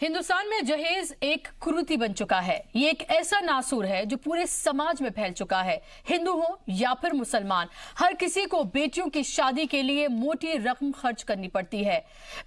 हिंदुस्तान में जहेज एक कुरीति बन चुका है। ये एक ऐसा नासूर है जो पूरे समाज में फैल चुका है। हिंदू हो या फिर मुसलमान, हर किसी को बेटियों की शादी के लिए मोटी रकम खर्च करनी पड़ती है।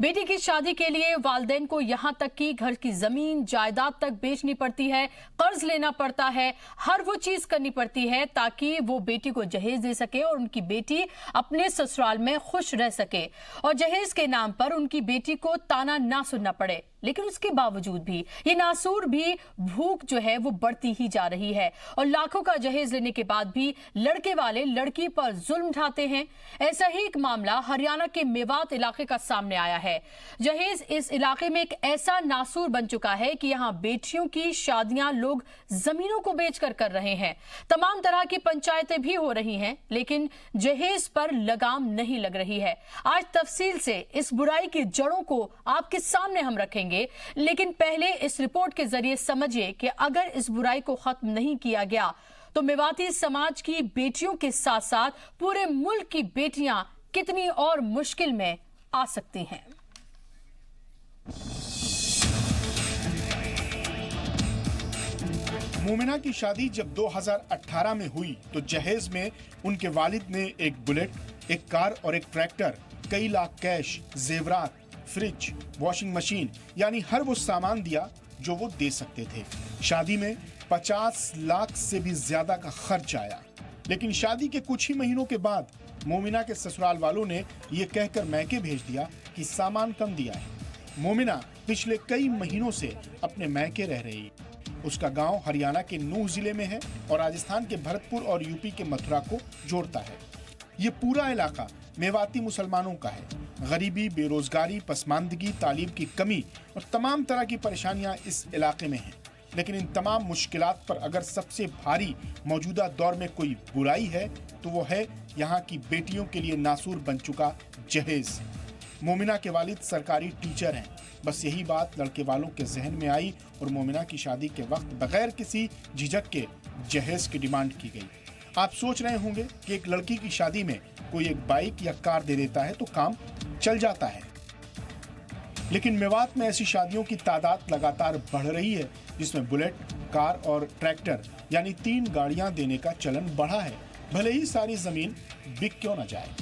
बेटी की शादी के लिए वालिदैन को यहां तक कि घर की जमीन जायदाद तक बेचनी पड़ती है, कर्ज लेना पड़ता है, हर वो चीज करनी पड़ती है ताकि वो बेटी को जहेज दे सके और उनकी बेटी अपने ससुराल में खुश रह सके और जहेज के नाम पर उनकी बेटी को ताना ना सुनना पड़े। लेकिन उसके बावजूद भी ये नासूर भी भूख जो है वो बढ़ती ही जा रही है और लाखों का जहेज लेने के बाद भी लड़के वाले लड़की पर जुल्म ढाते हैं। ऐसा ही एक मामला हरियाणा के मेवात इलाके का सामने आया है। जहेज इस इलाके में एक ऐसा नासूर बन चुका है कि यहाँ बेटियों की शादियां लोग जमीनों को बेचकर कर रहे हैं। तमाम तरह की पंचायतें भी हो रही हैं, लेकिन जहेज पर लगाम नहीं लग रही है। आज तफसील से इस बुराई की जड़ों को आपके सामने हम रखेंगे, लेकिन पहले इस रिपोर्ट के जरिए समझिए कि अगर इस बुराई को खत्म नहीं किया गया तो मेवाती समाज की बेटियों के साथ साथ पूरे मुल्क की बेटियां कितनी और मुश्किल में आ सकती हैं। मोमिना की शादी जब 2018 में हुई तो जहेज में उनके वालिद ने एक बुलेट, एक कार और एक ट्रैक्टर, कई लाख कैश, जेवरात, फ्रिज, वॉशिंग मशीन यानी हर वो सामान दिया जो वो दे सकते थे। शादी में 50 लाख से भी ज्यादा का खर्च आया। लेकिन शादी के कुछ ही महीनों के बाद मोमिना के ससुराल वालों ने ये कहकर मैके भेज दिया कि सामान कम दिया है। मोमिना पिछले कई महीनों से अपने मैके रह रही। उसका गांव हरियाणा के नूह जिले में है और राजस्थान के भरतपुर और यूपी के मथुरा को जोड़ता है। ये पूरा इलाका मेवाती मुसलमानों का है। गरीबी, बेरोजगारी, पसमानदगी, तालीम की कमी और तमाम तरह की परेशानियां इस इलाके में हैं। लेकिन इन तमाम मुश्किलात पर अगर सबसे भारी मौजूदा दौर में कोई बुराई है तो वो है यहाँ की बेटियों के लिए नासूर बन चुका जहेज। मोमिना के वालिद सरकारी टीचर हैं। बस यही बात लड़के वालों के जहन में आई और मोमिना की शादी के वक्त बगैर किसी झिझक के जहेज की डिमांड की गई। आप सोच रहे होंगे कि एक लड़की की शादी में कोई एक बाइक या कार दे देता है तो काम चल जाता है, लेकिन मेवात में ऐसी शादियों की तादाद लगातार बढ़ रही है जिसमें बुलेट, कार और ट्रैक्टर यानी 3 गाड़ियां देने का चलन बढ़ा है, भले ही सारी जमीन बिक क्यों न जाए।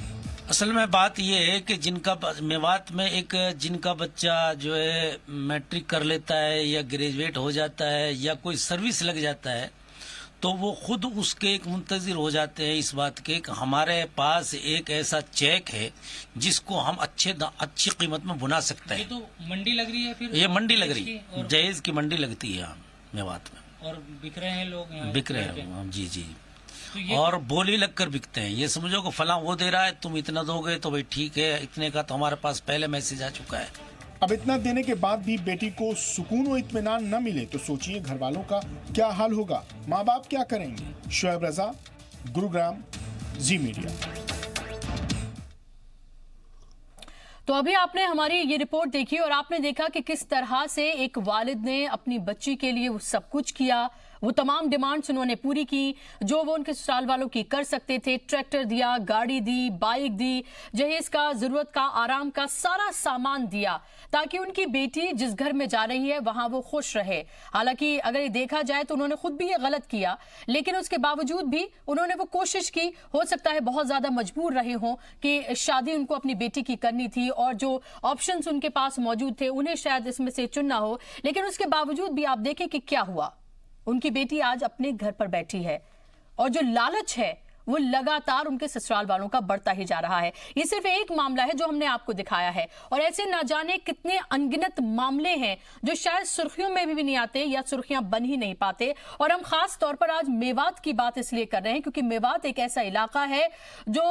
असल में बात यह है कि मेवात में जिनका बच्चा जो है मैट्रिक कर लेता है या ग्रेजुएट हो जाता है या कोई सर्विस लग जाता है तो वो खुद उसके एक मुंतजिर हो जाते हैं इस बात के कि हमारे पास एक ऐसा चेक है जिसको हम अच्छी कीमत में बुना सकते हैं। ये तो मंडी लग रही है, फिर ये मंडी लग रही है, जहेज की मंडी लगती है यहाँ मेवात में और बिक रहे हैं लोग यहाँ, बिक रहे हैं जी जी। तो और बोली लगकर बिकते हैं। ये समझो कि फला वो दे रहा है, तुम इतना दोगे तो भाई ठीक है, इतने का तो हमारे पास पहले मैसेज आ चुका है। अब इतना देने के बाद भी बेटी को सुकून और इत्मीनान न मिले तो सोचिए घर वालों का क्या हाल होगा, माँ बाप क्या करेंगे। शुएब रजा, गुरुग्राम, जी मीडिया। तो अभी आपने हमारी ये रिपोर्ट देखी और आपने देखा कि किस तरह से एक वालिद ने अपनी बच्ची के लिए वो सब कुछ किया, वो तमाम डिमांड्स उन्होंने पूरी की जो वो उनके ससुराल वालों की कर सकते थे। ट्रैक्टर दिया, गाड़ी दी, बाइक दी, जहेज का, जरूरत का, आराम का सारा सामान दिया ताकि उनकी बेटी जिस घर में जा रही है वहां वो खुश रहे। हालांकि अगर ये देखा जाए तो उन्होंने खुद भी ये गलत किया, लेकिन उसके बावजूद भी उन्होंने वो कोशिश की। हो सकता है बहुत ज्यादा मजबूर रहे हों कि शादी उनको अपनी बेटी की करनी थी और जो ऑप्शंस उनके पास मौजूद थे उन्हें शायद इसमें से चुनना हो, लेकिन उसके बावजूद भी आप देखें कि क्या हुआ। उनकी बेटी आज अपने घर पर बैठी है और जो लालच है वो लगातार उनके ससुराल वालों का बढ़ता ही जा रहा है। ये सिर्फ एक मामला है जो हमने आपको दिखाया है और ऐसे ना जाने कितने अनगिनत मामले हैं जो शायद सुर्खियों में भी नहीं आते या सुर्खियां बन ही नहीं पाते। और हम खास तौर पर आज मेवात की बात इसलिए कर रहे हैं क्योंकि मेवात एक ऐसा इलाका है जो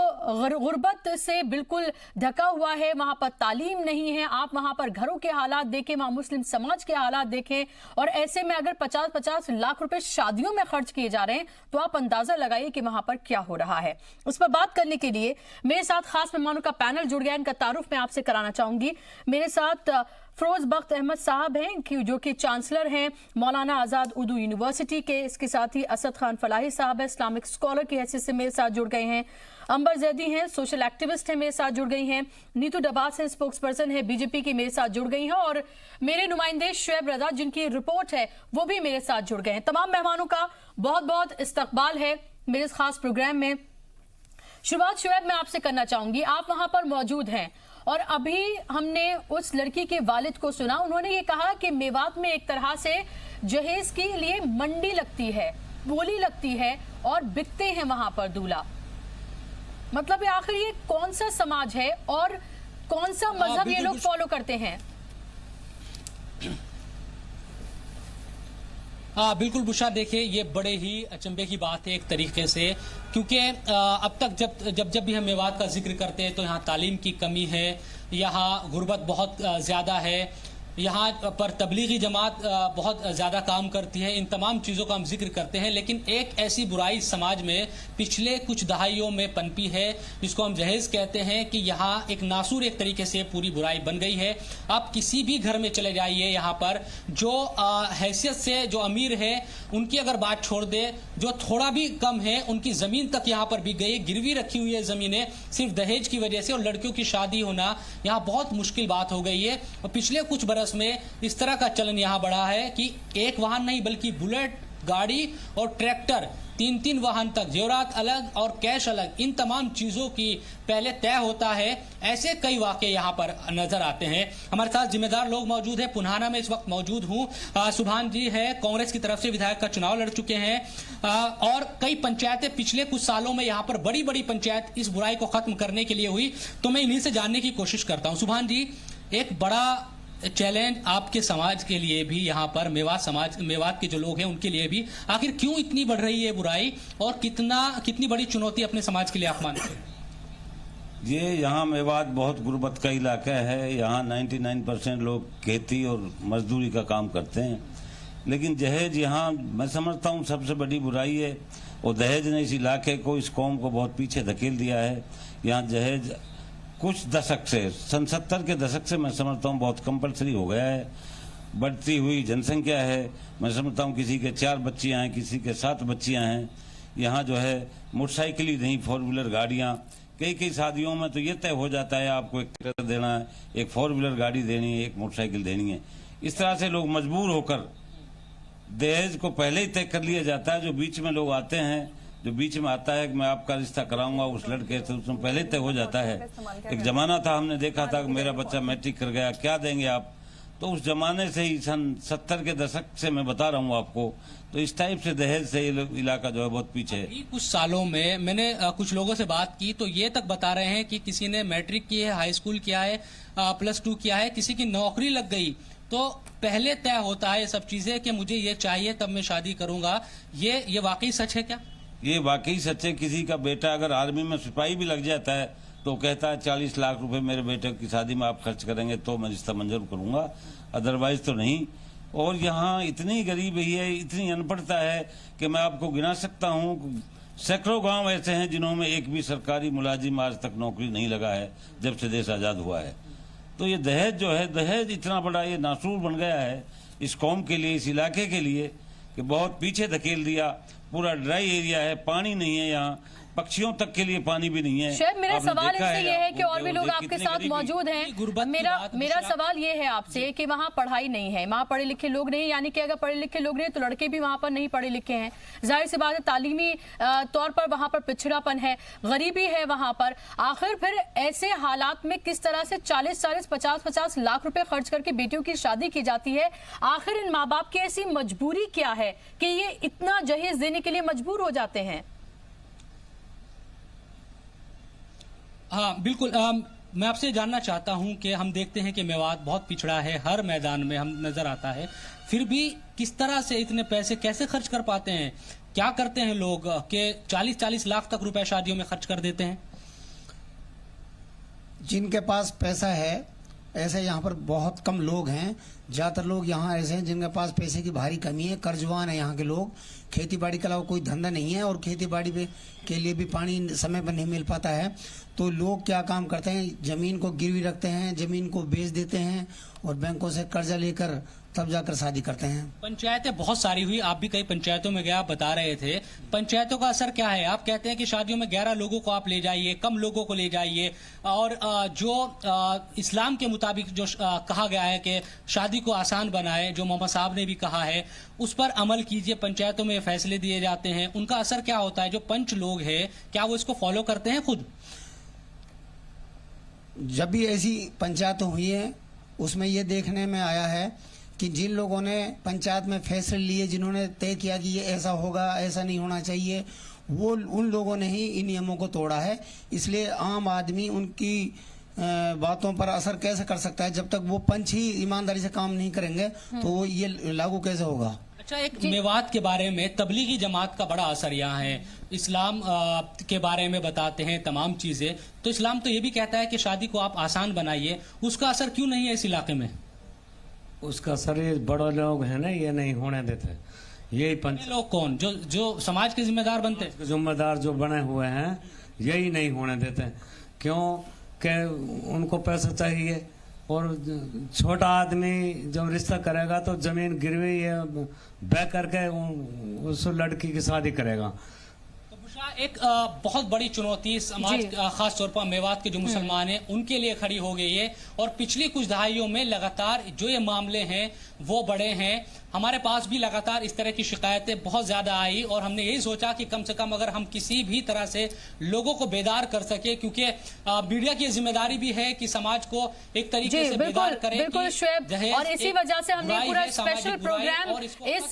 गुर्बत से बिल्कुल ढका हुआ है। वहां पर तालीम नहीं है। आप वहां पर घरों के हालात देखें, वहां मुस्लिम समाज के हालात देखें और ऐसे में अगर 50-50 लाख रुपए शादियों में खर्च किए जा रहे हैं तो आप अंदाजा लगाइए कि वहां पर क्या हो रहा है। उस पर बात करने के लिए मेरे साथ खास मेहमानों का पैनल जुड़ गया। इनका तारुफ मैं आपसे कराना चाहूंगी। मेरे साथ फिरोज बख्त अहमद साहब हैं जो कि चांसलर हैं मौलाना आजाद उर्दू यूनिवर्सिटी के। इसके साथ ही असद खान फलाही साहब है, इस्लामिक स्कॉलर की हैसियत से मेरे साथ जुड़ गए हैं। अंबर जैदी हैं, सोशल एक्टिविस्ट हैं, मेरे साथ जुड़ गई हैं। नीतू डबास हैं, स्पोक्स पर्सन है बीजेपी की, मेरे साथ जुड़ गई हैं। और मेरे नुमाइंदे शुएब रजा जिनकी रिपोर्ट है वो भी मेरे साथ जुड़ गए हैं। तमाम मेहमानों का बहुत बहुत इस्तकबाल है मेरे इस खास प्रोग्राम में। शुरुआत शुएब मैं आपसे करना चाहूंगी, आप वहां पर मौजूद हैं और अभी हमने उस लड़की के वालिद को सुना। उन्होंने ये कहा कि मेवात में एक तरह से जहेज के लिए मंडी लगती है, बोली लगती है और बिकते हैं वहां पर दूल्हा। मतलब आखिर ये कौन सा समाज है और कौन सा मजहब ये लोग फॉलो करते हैं? हाँ बिल्कुल बुशा, देखिए ये बड़े ही अचंभे की बात है एक तरीके से, क्योंकि अब तक जब भी हम मेवात का जिक्र करते हैं तो यहाँ तालीम की कमी है, यहाँ गुर्बत बहुत ज़्यादा है, यहाँ पर तबलीगी जमात बहुत ज़्यादा काम करती है। इन तमाम चीज़ों का हम जिक्र करते हैं, लेकिन एक ऐसी बुराई समाज में पिछले कुछ दहाइयों में पनपी है जिसको हम जहेज कहते हैं कि यहाँ एक नासूर एक तरीके से पूरी बुराई बन गई है। आप किसी भी घर में चले जाइए, यहाँ पर जो हैसियत से जो अमीर है उनकी अगर बात छोड़ दे, जो थोड़ा भी कम है उनकी ज़मीन तक यहाँ पर बिक गई, गिरवी रखी हुई है ज़मीनें सिर्फ दहेज की वजह से, और लड़कियों की शादी होना यहाँ बहुत मुश्किल बात हो गई है। और पिछले कुछ बरस में इस तरह का चलन यहां बढ़ा है कि एक वाहन नहीं बल्कि बुलेट गाड़ी और ट्रैक्टर, 3-3 वाहन तक, जेवरात अलग और कैश अलग, इन तमाम चीजों की पहले तय होता है। ऐसे कई वाकये यहां पर नजर आते हैं। हमारे साथ जिम्मेदार लोग मौजूद हैं। पुन्हाना में इस वक्त मौजूद हूं। सुभान जी है, कांग्रेस की तरफ से विधायक का चुनाव लड़ चुके हैं और कई पंचायतें पिछले कुछ सालों में यहां पर बड़ी बड़ी पंचायत इस बुराई को खत्म करने के लिए हुई। तो मैं इन्हीं से जानने की कोशिश करता हूं। सुभान जी, एक बड़ा चैलेंज आपके समाज के लिए भी, यहाँ पर मेवात के जो लोग हैं उनके लिए भी, आखिर क्यों इतनी बढ़ रही है बुराई और कितनी बड़ी चुनौती अपने समाज के लिए आप मानते हैं? ये यहाँ मेवात बहुत गुर्बत का इलाका है। यहाँ 99% लोग खेती और मजदूरी का काम करते हैं, लेकिन दहेज यहाँ मैं समझता हूँ सबसे बड़ी बुराई है। और दहेज ने इस इलाके को, इस कौम को बहुत पीछे धकेल दिया है। यहाँ दहेज कुछ दशक से, सन 70 के दशक से मैं समझता हूँ बहुत कंपलसरी हो गया है। बढ़ती हुई जनसंख्या है, मैं समझता हूँ किसी के 4 बच्चियाँ हैं, किसी के 7 बच्चियाँ हैं। यहाँ जो है मोटरसाइकिल ही नहीं, 4 व्हीलर गाड़ियाँ, कई शादियों में तो ये तय हो जाता है आपको एक ट्रैक्टर देना है, एक 4 व्हीलर गाड़ी देनी है, एक मोटरसाइकिल देनी है। इस तरह से लोग मजबूर होकर दहेज को पहले ही तय कर लिया जाता है। जो बीच में लोग आते हैं, जो बीच में आता है कि मैं आपका रिश्ता कराऊंगा उस लड़के से, उसमें पहले तय हो जाता है। एक जमाना था, हमने देखा था कि मेरा बच्चा मैट्रिक कर गया, क्या देंगे आप? तो उस जमाने से ही, सन 70 के दशक से मैं बता रहा हूँ आपको, तो इस टाइप से दहेज से इलाका जो है बहुत पीछे है। कुछ सालों में मैंने कुछ लोगों से बात की तो ये तक बता रहे हैं कि किसी ने मैट्रिक की है, हाई स्कूल किया है, +2 किया है, किसी की नौकरी लग गई तो पहले तय होता है ये सब चीजें कि मुझे ये चाहिए तब मैं शादी करूंगा। ये वाकई सच है क्या? ये वाकई सच है। किसी का बेटा अगर आर्मी में सिपाही भी लग जाता है तो कहता है 40 लाख रुपए मेरे बेटे की शादी में आप खर्च करेंगे तो मैं रिश्ता मंजूर करूंगा, अदरवाइज तो नहीं। और यहाँ इतनी गरीबी है, इतनी अनपढ़ता है कि मैं आपको गिना सकता हूँ। सैकड़ों गांव ऐसे हैं जिन्हों में एक भी सरकारी मुलाजिम आज तक नौकरी नहीं लगा है जब से देश आजाद हुआ है। तो ये दहेज जो है, दहेज इतना बड़ा ये नासूर बन गया है इस कौम के लिए, इस इलाके के लिए, कि बहुत पीछे धकेल दिया। पूरा ड्राई एरिया है, पानी नहीं है यहाँ, पक्षियों तक के लिए पानी भी नहीं है। शायद मेरा सवाल इससे ये है कि और भी लोग आपके साथ मौजूद हैं। मेरा सवाल ये है आपसे कि वहाँ पढ़ाई नहीं है, वहाँ पढ़े लिखे लोग नहीं, यानी कि अगर पढ़े लिखे लोग नहीं तो लड़के भी वहाँ पर नहीं पढ़े लिखे हैं। जाहिर सी बात है तालीमी तौर पर वहाँ पर पिछड़ापन है, गरीबी है वहाँ पर। आखिर फिर ऐसे हालात में किस तरह से 40-40, 50-50 लाख रुपए खर्च करके बेटियों की शादी की जाती है? आखिर इन माँ बाप की ऐसी मजबूरी क्या है कि ये इतना जहेज देने के लिए मजबूर हो जाते हैं? हाँ बिल्कुल, मैं आपसे जानना चाहता हूं कि हम देखते हैं कि मेवात बहुत पिछड़ा है, हर मैदान में हम नजर आता है, फिर भी किस तरह से इतने पैसे कैसे खर्च कर पाते हैं? क्या करते हैं लोग कि 40-40 लाख तक रुपए शादियों में खर्च कर देते हैं? जिनके पास पैसा है, ऐसे यहाँ पर बहुत कम लोग हैं ज़्यादातर लोग यहाँ ऐसे हैं जिनके पास पैसे की भारी कमी है, कर्जवान है यहाँ के लोग, खेती बाड़ी के अलावा कोई धंधा नहीं है और खेती बाड़ी के लिए भी पानी समय पर नहीं मिल पाता है। तो लोग क्या काम करते हैं, ज़मीन को गिरवी रखते हैं, ज़मीन को बेच देते हैं और बैंकों से कर्जा लेकर तब जाकर शादी करते हैं। पंचायतें बहुत सारी हुई, आप भी कई पंचायतों में गए, आप बता रहे थे पंचायतों का असर क्या है? आप कहते हैं कि शादियों में 11 लोगों को आप ले जाइए, कम लोगों को ले जाइए, और जो इस्लाम के मुताबिक जो कहा गया है कि शादी को आसान बनाए, जो मोहम्मद साहब ने भी कहा है, उस पर अमल कीजिए। पंचायतों में फैसले दिए जाते हैं, उनका असर क्या होता है? जो पंच लोग हैं क्या वो इसको फॉलो करते हैं खुद? जब भी ऐसी पंचायतें हुई हैं उसमें ये देखने में आया है कि जिन लोगों ने पंचायत में फैसले लिए, जिन्होंने तय किया कि ये ऐसा होगा, ऐसा नहीं होना चाहिए, वो उन लोगों ने ही इन नियमों को तोड़ा है। इसलिए आम आदमी उनकी बातों पर असर कैसे कर सकता है? जब तक वो पंच ही ईमानदारी से काम नहीं करेंगे तो ये लागू कैसे होगा? अच्छा, एक मेवात के बारे में तबलीगी जमात का बड़ा असर यहाँ है, इस्लाम के बारे में बताते हैं तमाम चीजें, तो इस्लाम तो ये भी कहता है कि शादी को आप आसान बनाइए, उसका असर क्यों नहीं है इस इलाके में? उसका असर ये बड़े लोग हैं ना, ये नहीं होने देते। यही पंच लोग कौन? जो समाज के जिम्मेदार बनते हैं, जिम्मेदार जो बने हुए हैं, यही नहीं होने देते। क्यों? कि उनको पैसा चाहिए और छोटा आदमी जब रिश्ता करेगा तो जमीन गिरवी बह करके उस लड़की की शादी करेगा। एक बहुत बड़ी चुनौती समाज, खास तौर पर मेवात के जो मुसलमान हैं उनके लिए खड़ी हो गई है, और पिछली कुछ दहाइयों में लगातार जो ये मामले हैं वो बढ़े हैं। हमारे पास भी लगातार इस तरह की शिकायतें बहुत ज्यादा आई, और हमने यही सोचा कि कम से कम अगर हम किसी भी तरह से लोगों को बेदार कर सके, क्योंकि मीडिया की जिम्मेदारी भी है कि समाज को एक तरीके से बेदार करे। बिल्कुल शुएब, और इसी वजह से हमने पूरा स्पेशल प्रोग्राम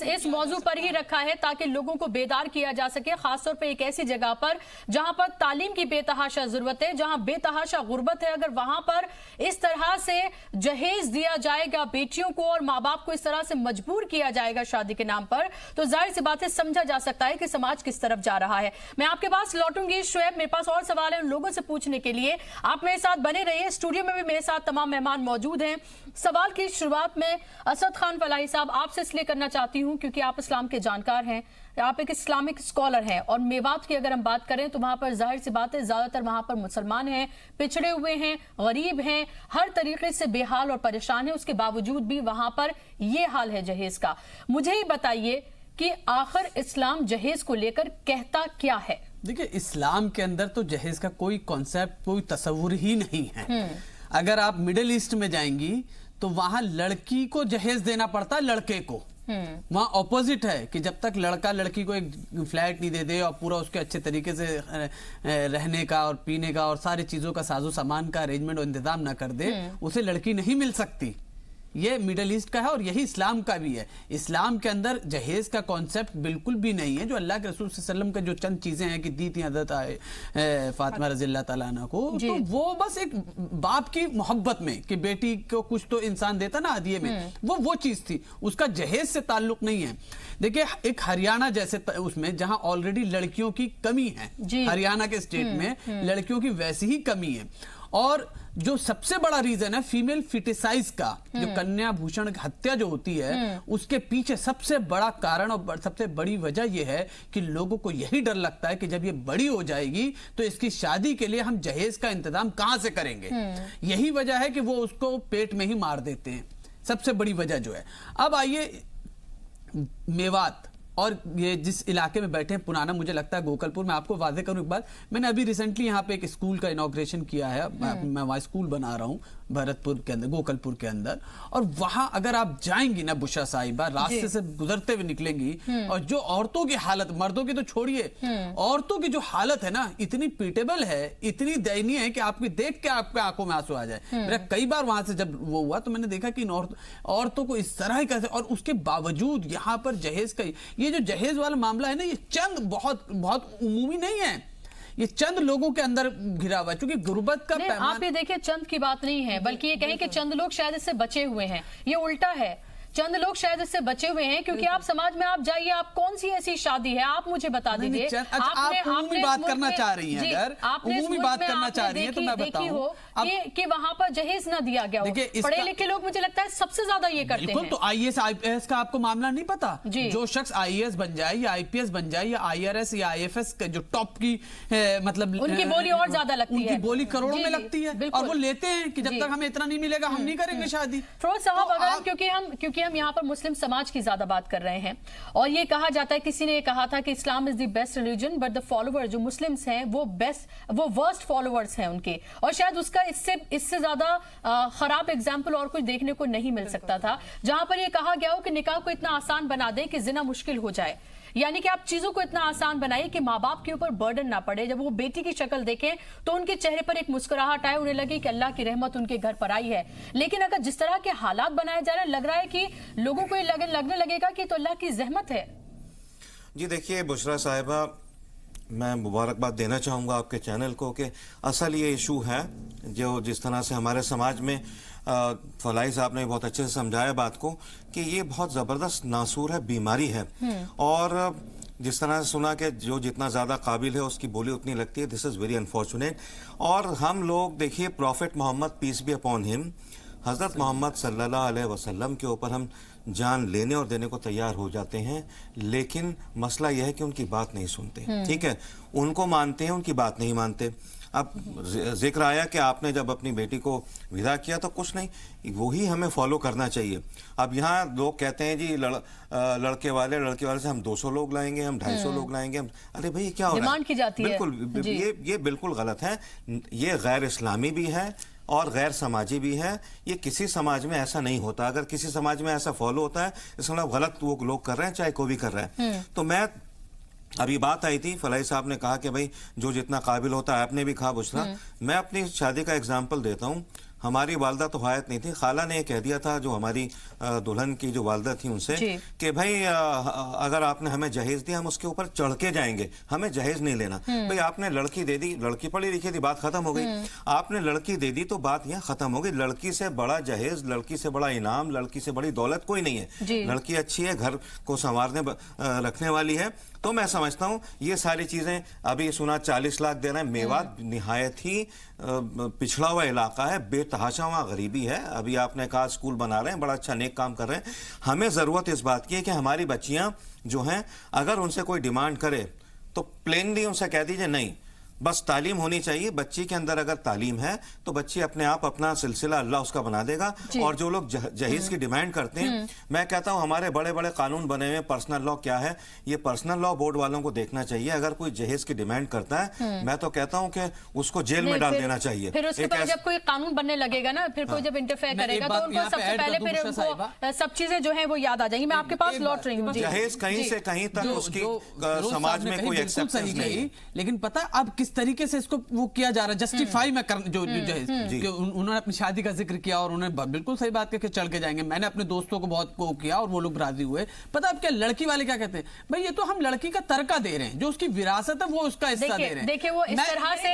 इस मौजू पर ही रखा है ताकि लोगों को बेदार किया जा सके, खासतौर पर एक ऐसी जगह पर जहां पर तालीम की बेतहाशा जरूरत है, जहां बेतहाशा गुर्बत है। अगर वहां पर इस तरह से जहेज दिया जाएगा बेटियों को और माँ बाप को इस तरह से मजबूर किया जाएगा शादी के नाम पर, तो जाहिर सी बात है समझा जा सकता है कि समाज किस तरफ जा रहा है। मैं आपके पास लौटूंगी शुएब, मेरे पास और सवाल है उन लोगों से पूछने के लिए, आप मेरे साथ बने रहिए। स्टूडियो में भी मेरे साथ तमाम मेहमान मौजूद हैं। सवाल की शुरुआत में असद खान फलाही साहब आपसे इसलिए करना चाहती हूं क्योंकि आप इस्लाम के जानकार हैं, आप एक इस्लामिक स्कॉलर हैं, और मेवात की अगर हम बात करें तो वहां पर जाहिर सी बात है ज्यादातर वहां पर मुसलमान हैं, पिछड़े हुए हैं, गरीब हैं, हर तरीके से बेहाल और परेशान है। उसके बावजूद भी वहां पर ये हाल है जहेज का। मुझे ही बताइए कि आखिर इस्लाम जहेज को लेकर कहता क्या है? देखिए, इस्लाम के अंदर तो जहेज का कोई कॉन्सेप्ट, कोई तस्वुर ही नहीं है। अगर आप मिडिल ईस्ट में जाएंगी तो वहां लड़की को जहेज देना पड़ता है लड़के को। वहां ऑपोजिट है कि जब तक लड़का लड़की को एक फ्लैट नहीं दे दे और पूरा उसके अच्छे तरीके से रहने का और पीने का और सारी चीजों का साजो सामान का अरेंजमेंट और इंतजाम ना कर दे, उसे लड़की नहीं मिल सकती। ये मिडिल ईस्ट का है और यही इस्लाम का भी है। इस्लाम के अंदर जहेज का कॉन्सेप्ट बिल्कुल भी नहीं है। जो अल्लाह के रसूल सल्लल्लाहु अलैहि वसल्लम के जो चंद चीजें हैं कि दी थी हज़रत फातिमा रज़ियल्लाहु तआला अन्हा को, तो वो बस एक बाप की मोहब्बत में कि बेटी को कुछ तो इंसान देता ना हदिये में, वो चीज थी, उसका जहेज से ताल्लुक नहीं है। देखिए, एक हरियाणा जैसे उसमें जहां ऑलरेडी लड़कियों की कमी है, हरियाणा के स्टेट में लड़कियों की वैसी ही कमी है, और जो सबसे बड़ा रीजन है फीमेल फिटिसाइज का, जो कन्या भूषण हत्या जो होती है, उसके पीछे सबसे बड़ा कारण और सबसे बड़ी वजह यह है कि लोगों को यही डर लगता है कि जब ये बड़ी हो जाएगी तो इसकी शादी के लिए हम जहेज का इंतजाम कहां से करेंगे। यही वजह है कि वो उसको पेट में ही मार देते हैं, सबसे बड़ी वजह जो है। अब आइए मेवात और ये जिस इलाके में बैठे हैं पुराना, मुझे लगता है गोकलपुर, मैं आपको वादे करूं एक बात, मैंने अभी रिसेंटली यहाँ पे एक स्कूल का इनॉग्रेशन किया है, मैं वहाँ स्कूल बना रहा हूँ भरतपुर के अंदर, गोकलपुर के अंदर, और वहां अगर आप जाएंगी ना बुशा साहिबा, रास्ते से गुजरते हुए निकलेंगी, और जो औरतों की हालत, मर्दों की तो छोड़िए, औरतों की जो हालत है ना, इतनी पीटेबल है, इतनी दयनीय है कि आपकी देख के आपके आंखों में आंसू आ जाए। मेरा कई बार वहां से जब वो हुआ तो मैंने देखा कि इन औरतों को इस तरह ही कैसे, और उसके बावजूद यहाँ पर जहेज का, ये जो जहेज वाला मामला है ना, ये चंद बहुत बहुत उमूमी नहीं है, ये चंद लोगों के अंदर घिरा हुआ है, क्योंकि गुर्बत का आप ये देखिए, चंद की बात नहीं है, बल्कि ये कहें कि चंद लोग शायद इससे बचे हुए हैं, ये उल्टा है। चंद लोग शायद इससे बचे हुए हैं, क्योंकि आप समाज में आप जाइए, आप कौन सी ऐसी शादी है, आप मुझे बता दीजिए। आप उमूमी बात करना चाह रही हैं, अगर उमूमी बात करना चाह रही हैं तो मैं बताऊं कि वहां पर जहेज ना दिया गया हो। पढ़े लिखे लोग मुझे लगता है सबसे ज्यादा ये करते हैं। तो आईएएस आईपीएस का आपको मामला नहीं पता? जो शख्स आईएएस बन जाए या आईपीएस बन जाए या आईआरएस या आईएफएस जो टॉप की मतलब उनकी बोली और ज्यादा लगती है, उनकी बोली करोड़ों में लगती है, और वो लेते हैं कि जब तक हमें इतना नहीं मिलेगा हम नहीं करेंगे शादी। फिरोज साहब, अगर क्योंकि हम यहाँ पर मुस्लिम समाज की ज्यादा बात कर रहे हैं, और ये कहा जाता है, किसी ने कहा था कि Islam is the best religion but the followers जो मुस्लिम्स हैं वो वर्स्ट फॉलोअर्स हैं उनके, और शायद उसका इससे ज्यादा खराब एग्जाम्पल और कुछ देखने को नहीं मिल सकता था, जहां पर यह कहा गया हो कि निकाह को इतना आसान बना दें कि जिना मुश्किल हो जाए। यानी कि आप चीजों को इतना आसान बनाइए कि माँ बाप के ऊपर बर्डन ना पड़े। जब वो बेटी की शक्ल देखें तो उनके चेहरे पर एक मुस्कुराहट आए, उन्हें लगे कि अल्लाह की रहमत उनके घर पर आई है। लेकिन अगर जिस तरह के हालात बनाए जा रहे हैं, लग रहा है कि लोगों को ये लगने लगेगा कि तो अल्लाह की रहमत है। जी देखिए बुशरा साहिबा, मैं मुबारकबाद देना चाहूँगा आपके चैनल को कि असल ये इशू है जो जिस तरह से हमारे समाज में फलाई साहब ने बहुत अच्छे से समझाया बात को कि ये बहुत ज़बरदस्त नासूर है, बीमारी है। और जिस तरह से सुना कि जो जितना ज़्यादा काबिल है उसकी बोली उतनी लगती है, दिस इज़ वेरी अनफॉर्चुनेट। और हम लोग देखिए prophet Muhammad peace be upon him, हज़रत मोहम्मद सल्लल्लाहु अलैहि वसल्लम के ऊपर हम जान लेने और देने को तैयार हो जाते हैं, लेकिन मसला यह है कि उनकी बात नहीं सुनते। ठीक है, उनको मानते हैं, उनकी बात नहीं मानते। अब जिक्र आया कि आपने जब अपनी बेटी को विदा किया तो कुछ नहीं, वही हमें फॉलो करना चाहिए। अब यहाँ लोग कहते हैं जी लड़के वाले से हम 200 लोग लाएंगे, हम 250 लोग लाएंगे, हम अरे भाई क्या हो रहा है? की जाती बिल्कुल ये बिल्कुल गलत है, ये गैर इस्लामी भी है और गैर समाजी भी है। ये किसी समाज में ऐसा नहीं होता। अगर किसी समाज में ऐसा फॉलो होता है इसका मतलब गलत वो लोग कर रहे हैं, चाहे कोई भी कर रहा है। तो मैं अभी बात आई थी, फलाई साहब ने कहा कि भाई जो जितना काबिल होता है, आपने भी कहा बुशरा, मैं अपनी शादी का एग्जाम्पल देता हूँ। हमारी वालदा तो हयात नहीं थी, खाला ने कह दिया था जो हमारी दुल्हन की जो वालदा थी उनसे कि भाई अगर आपने हमें जहेज दिया हम उसके ऊपर चढ़ के जाएंगे, हमें जहेज नहीं लेना। भाई आपने लड़की दे दी, लड़की पढ़ी लिखी थी, बात खत्म हो गई। आपने लड़की दे दी तो बात यहाँ खत्म हो गई। लड़की से बड़ा जहेज, लड़की से बड़ा इनाम, लड़की से बड़ी दौलत कोई नहीं है। लड़की अच्छी है, घर को संवारने रखने वाली है। तो मैं समझता हूँ ये सारी चीजें, अभी सुना 40 लाख दे रहे हैं। मेवात निहायत ही पिछड़ा हुआ इलाका है, बेतहाशा वहाँ गरीबी है। अभी आपने कहा स्कूल बना रहे हैं, बड़ा अच्छा नेक काम कर रहे हैं। हमें जरूरत इस बात की है कि हमारी बच्चियां जो हैं, अगर उनसे कोई डिमांड करे तो प्लेनली उनसे कह दीजिए नहीं, बस तालीम होनी चाहिए। बच्ची के अंदर अगर तालीम है तो बच्ची अपने आप अपना सिलसिला अल्लाह उसका बना देगा। और जो लोग जहेज की डिमांड करते हैं, मैं कहता हूं हमारे बड़े बड़े कानून बने हुए, पर्सनल लॉ क्या है, ये पर्सनल लॉ बोर्ड वालों को देखना चाहिए। अगर कोई जहेज की डिमांड करता है, मैं तो कहता हूं कि उसको जेल में डाल देना चाहिए। फिर उसके बाद जब कोई कानून बनने लगेगा ना, फिर कोई जब इंटरफेयर करेगा तो उनको सबसे पहले फिर उनको सब चीजें जो है वो याद आ जाएंगी। मैं आपके पास लौट रही हूँ। जहेज कहीं से कहीं तक उसकी समाज में कोई एक्सेप्टेंस नहीं। लेकिन पता अब किस तरीके से इसको वो किया जा रहा है, जस्टिफाई में जो है उन्होंने अपनी शादी का जिक्र किया और उन्होंने बिल्कुल सही बात करके चढ़ के जाएंगे। मैंने अपने दोस्तों को बहुत को किया और वो लोग राजी हुए। पता अब क्या लड़की वाले क्या कहते हैं, भाई ये तो हम लड़की का तरका दे रहे हैं, जो उसकी विरासत है वो उसका हिस्सा दे रहे हैं। देखिए वो इस तरह से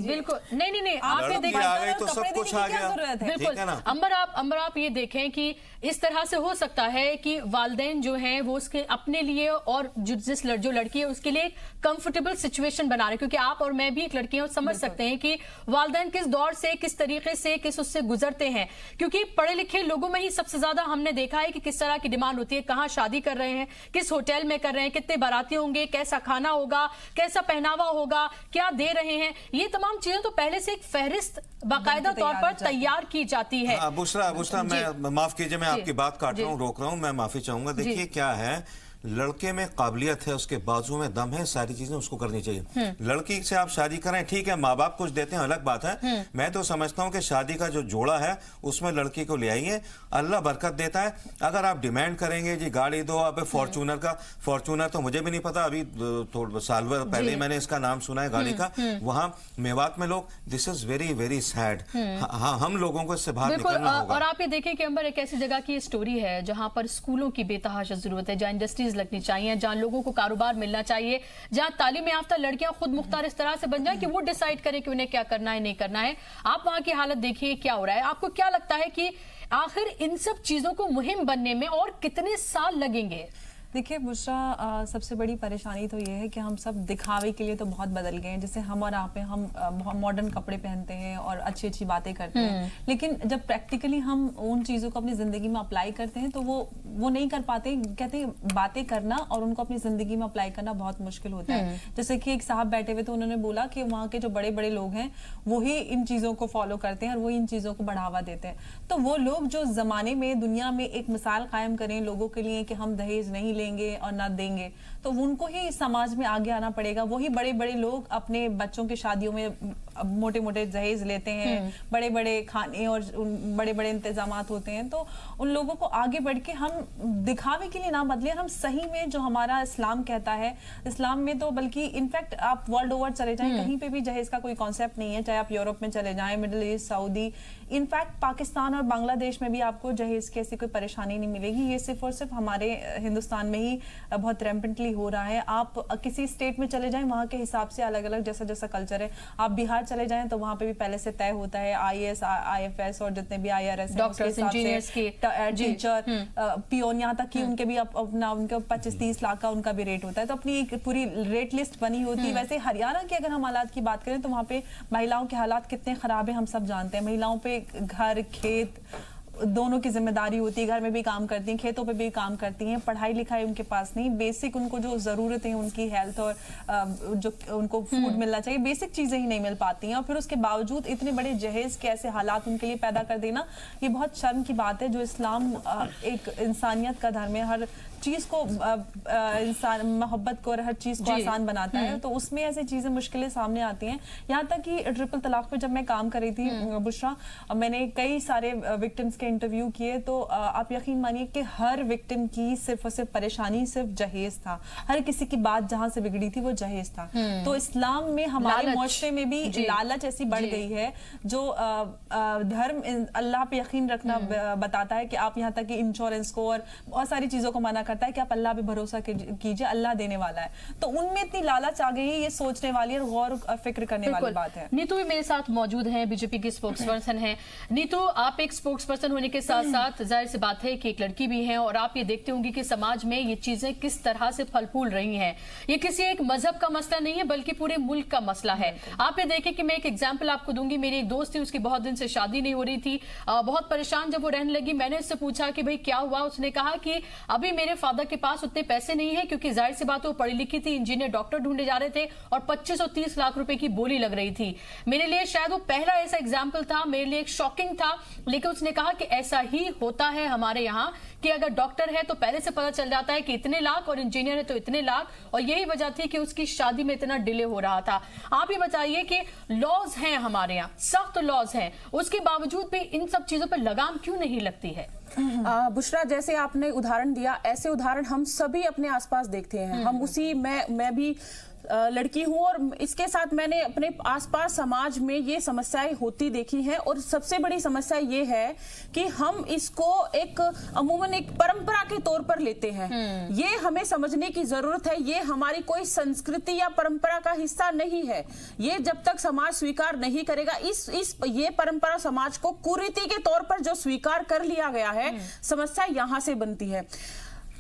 बिल्कुल नहीं आप ये देखिए तो सब कुछ आ गया। बिल्कुल अंबर आप ये देखें कि इस तरह से हो सकता है कि वालिदैन जो हैं वो उसके अपने लिए और जो लड़की है उसके लिए कंफर्टेबल सिचुएशन बना रहे हैं। क्योंकि आप और मैं भी एक लड़की हूं, समझ सकते हैं कि वालिदैन किस दौर से, किस तरीके से, किस उससे गुजरते हैं। क्योंकि पढ़े लिखे लोगों में ही सबसे ज्यादा हमने देखा है कि किस तरह की डिमांड होती है, कहां शादी कर रहे हैं, किस होटल में कर रहे हैं, कितने बाराती होंगे, कैसा खाना होगा, कैसा पहनावा होगा, क्या दे रहे हैं। ये तमाम चीजें तो पहले से एक फहरिस्त बाकायदा तौर पर तैयार की जाती है। बुशरा मैं माफ कीजिए, मैं आपकी बात काट रहा हूँ, रोक रहा हूँ, मैं माफी चाहूंगा। देखिए क्या है, लड़के में काबिलियत है, उसके बाजू में दम है, सारी चीजें उसको करनी चाहिए। लड़की से आप शादी करें, ठीक है, माँ बाप कुछ देते हैं, अलग बात है। मैं तो समझता हूं कि शादी का जो जोड़ा है उसमें लड़की को ले आइए, अल्लाह बरकत देता है। अगर आप डिमांड करेंगे जी गाड़ी दो, अब फॉर्चूनर तो मुझे भी नहीं पता, अभी थोड़ा साल भर पहले मैंने इसका नाम सुना है गाड़ी का। वहां मेवात में लोग, this is very very sad. हाँ, हम लोगों को इससे बाहर निकलना होगा। और आप ये देखें कि अंबर एक ऐसी जगह की स्टोरी है जहां पर स्कूलों की बेतहाशा जरूरत है, जहां इंडस्ट्रीज कॉलेजेस लगनी चाहिए, जहां लोगों को कारोबार मिलना चाहिए, जहां तालीम याफ्ता लड़कियां खुद मुख्तार इस तरह से बन जाए कि वो डिसाइड करें कि उन्हें क्या करना है नहीं करना है। आप वहां की हालत देखिए क्या हो रहा है। आपको क्या लगता है कि आखिर इन सब चीजों को मुहिम बनने में और कितने साल लगेंगे? देखिए बुशरा, सबसे बड़ी परेशानी तो ये है कि हम सब दिखावे के लिए तो बहुत बदल गए हैं। जैसे हम और आप हैं, हम बहुत मॉडर्न कपड़े पहनते हैं और अच्छी अच्छी बातें करते हैं, लेकिन जब प्रैक्टिकली हम उन चीज़ों को अपनी ज़िंदगी में अप्लाई करते हैं तो वो नहीं कर पाते। कहते हैं बातें करना और उनको अपनी ज़िंदगी में अप्लाई करना बहुत मुश्किल होता है। जैसे कि एक साहब बैठे हुए तो उन्होंने बोला कि वहाँ के जो बड़े बड़े लोग हैं वही इन चीज़ों को फॉलो करते हैं और वही इन चीज़ों को बढ़ावा देते हैं। तो वो लोग जो ज़माने में दुनिया में एक मिसाल कायम करें लोगों के लिए कि हम दहेज नहीं लेंगे और ना देंगे, तो उनको ही समाज में आगे आना पड़ेगा। वही बड़े बड़े लोग अपने बच्चों की शादियों में मोटे मोटे दहेज लेते हैं, बड़े बड़े खाने और बड़े बड़े इंतजामात होते हैं। तो उन लोगों को आगे बढ़ के हम दिखावे के लिए ना बदले, हम सही में जो हमारा इस्लाम कहता है, इस्लाम में तो बल्कि इनफैक्ट आप वर्ल्ड ओवर चले जाएं, कहीं पे भी जहेज का कोई कॉन्सेप्ट नहीं है। चाहे आप यूरोप में चले जाएं, middle east, Saudi, in fact Pakistan और बांग्लादेश में भी आपको जहेज की ऐसी कोई परेशानी नहीं मिलेगी। ये सिर्फ और सिर्फ हमारे हिंदुस्तान में ही बहुत रैम्पेंटली हो रहा है। आप किसी स्टेट में चले जाएं, वहाँ के हिसाब से अलग अलग जैसा जैसा कल्चर है। आप बिहार चले जाएं तो वहाँ पे भी पहले से तय होता है IAS, IFS और जितने भी IRS डॉक्टर्स, इंजीनियर्स की, टीचर, पियोन, यहाँ तक कि उनके भी अपना उनके 25-30 लाख का उनका भी रेट होता है। तो अपनी एक पूरी रेट लिस्ट बनी होती है। वैसे हरियाणा के अगर हम हालात की बात करें तो वहाँ पे महिलाओं के हालात कितने खराब है हम सब जानते हैं। महिलाओं पे घर खेत दोनों की जिम्मेदारी होती है, घर में भी काम करती हैं, खेतों पे भी काम करती हैं, पढ़ाई लिखाई उनके पास नहीं, बेसिक उनको जो ज़रूरत है उनकी हेल्थ और जो उनको फूड मिलना चाहिए, बेसिक चीज़ें ही नहीं मिल पाती हैं। और फिर उसके बावजूद इतने बड़े जहेज के ऐसे हालात उनके लिए पैदा कर देना, ये बहुत शर्म की बात है। जो इस्लाम एक इंसानियत का धर्म है, हर चीज़ को इंसान मोहब्बत को और हर चीज़ को आसान बनाता है, तो उसमें ऐसी चीज़ें मुश्किलें सामने आती हैं। यहाँ तक कि ट्रिपल तलाक पे जब मैं काम कर रही थी बुशरा, मैंने कई सारे विक्टिम्स के इंटरव्यू किए, तो आप यकीन मानिए कि हर विक्टिम की सिर्फ और सिर्फ परेशानी सिर्फ जहेज था। हर किसी की बात जहाँ से बिगड़ी थी वो जहेज था। तो इस्लाम में हमारे मुआशरे में भी लालच ऐसी बढ़ गई है जो धर्म अल्लाह पे यकीन रखना बताता है कि आप यहाँ तक कि इंश्योरेंस को और बहुत सारी चीज़ों को मना करता है कि आप अल्लाह पे भरोसा कीजिए, अल्लाह देने वाला है। तो उनमें इतनी लालच आ गई है, ये सोचने वाली और गौर फिक्र करने वाली बात है। नीतू भी मेरे साथ मौजूद हैं, बीजेपी की स्पोक्सपर्सन हैं। नीतू, आप एक स्पोक्सपर्सन होने के साथ साथ जाहिर सी बात है कि एक लड़की भी हैं और आप ये देखते होंगे कि समाज में ये चीजें किस तरह से फल फूल रही हैं। ये किसी एक मजहब का मसला नहीं है बल्कि पूरे मुल्क का मसला है। आप ये देखें कि मैं एक एग्जाम्पल आपको दूंगी। मेरी एक दोस्त थी, उसकी बहुत दिन से शादी नहीं हो रही थी, बहुत परेशान जब वो रहने लगी। मैंने उससे पूछा कि भाई क्या हुआ, उसने कहा कि अभी मेरे फादर के पास उतने पैसे नहीं है क्योंकि जाहिर सी बात वो पढ़ी लिखी थी, इंजीनियर डॉक्टर ढूंढे जा रहे थे और 25 और 30 लाख रुपए की बोली लग रही थी। मेरे लिए शायद वो पहला ऐसा एग्जाम्पल था, मेरे लिए एक शॉकिंग था, लेकिन उसने कहा कि ऐसा ही होता है हमारे यहाँ कि अगर डॉक्टर है तो पहले से पता चल जाता है कि इतने लाख और इंजीनियर है तो इतने लाख, और यही वजह थी कि उसकी शादी में इतना डिले हो रहा था। आप ये बताइए कि लॉज हैं हमारे यहाँ, सख्त लॉज हैं, उसके बावजूद भी इन सब चीजों पर लगाम क्यों नहीं लगती है? बुशरा, जैसे आपने उदाहरण दिया, ऐसे उदाहरण हम सभी अपने आसपास देखते हैं। हम उसी मैं भी लड़की हूं और इसके साथ मैंने अपने आसपास समाज में ये समस्याएं होती देखी हैं। और सबसे बड़ी समस्या ये है कि हम इसको एक अमूमन एक परंपरा के तौर पर लेते हैं। ये हमें समझने की जरूरत है, ये हमारी कोई संस्कृति या परंपरा का हिस्सा नहीं है। ये जब तक समाज स्वीकार नहीं करेगा, ये परंपरा समाज को कुरीति के तौर पर जो स्वीकार कर लिया गया है, समस्या यहां से बनती है।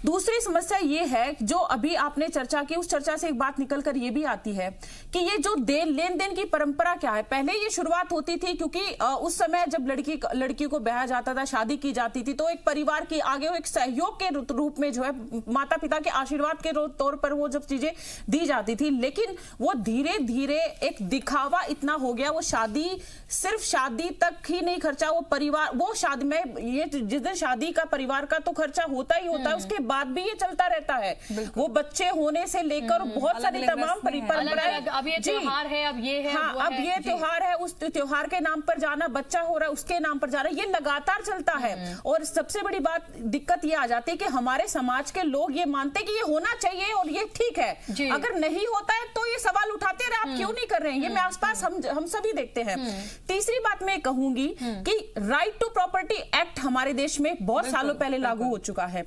दूसरी समस्या ये है, जो अभी आपने चर्चा की, उस चर्चा से एक बात निकलकर ये भी आती है कि ये जो लेन देन की परंपरा क्या है। पहले ये शुरुआत होती थी क्योंकि उस समय जब लड़की को ब्याहा जाता था, शादी की जाती थी, तो एक परिवार की आगे एक सहयोग के रूप में जो है माता पिता के आशीर्वाद के तौर पर वो जब चीजें दी जाती थी। लेकिन वो धीरे धीरे एक दिखावा इतना हो गया, वो शादी सिर्फ शादी तक ही नहीं खर्चा, वो परिवार, वो शादी में ये जिस दिन शादी का परिवार का तो खर्चा होता ही होता है, उसके बाद भी ये चलता रहता है। वो बच्चे होने से लेकर बहुत सारी तमाम परंपराएं, अब ये त्योहार है, अब ये है, हाँ, अब ये त्योहार है, उस त्योहार के नाम पर जाना, बच्चा हो रहा है उसके नाम पर जाना, ये लगातार चलता है। और सबसे बड़ी बात, दिक्कत ये आ जाती है कि हमारे समाज के लोग ये मानते हैं कि ये होना चाहिए और ये ठीक है, अगर नहीं होता है तो ये सवाल उठाते रहे, आप क्यों नहीं कर रहे हैं। ये मैं आसपास हम सभी देखते हैं। तीसरी बात मैं कहूंगी कि राइट टू प्रॉपर्टी एक्ट हमारे देश में बहुत सालों पहले लागू हो चुका है।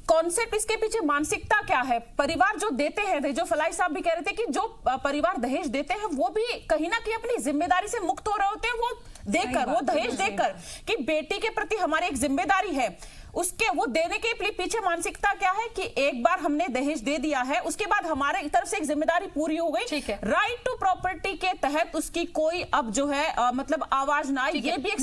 कॉन्सेप्ट इसके पीछे मानसिकता क्या है? परिवार जो देते हैं, जो फलाई साहब भी कह रहे थे कि जो परिवार दहेज देते हैं वो भी कहीं ना कहीं अपनी जिम्मेदारी से मुक्त हो रहे होते हैं, वो देकर, वो दहेज देकर कि बेटी के प्रति हमारी एक जिम्मेदारी है, उसके वो देने के पीछे मानसिकता क्या है कि एक बार हमने दहेज दे दिया है, उसके बाद हमारे तरफ से एक जिम्मेदारी पूरी हो गई, राइट टू प्रॉपर्टी के तहत उसकी कोई अब जो है मतलब आवाज ना आए, ये भी एक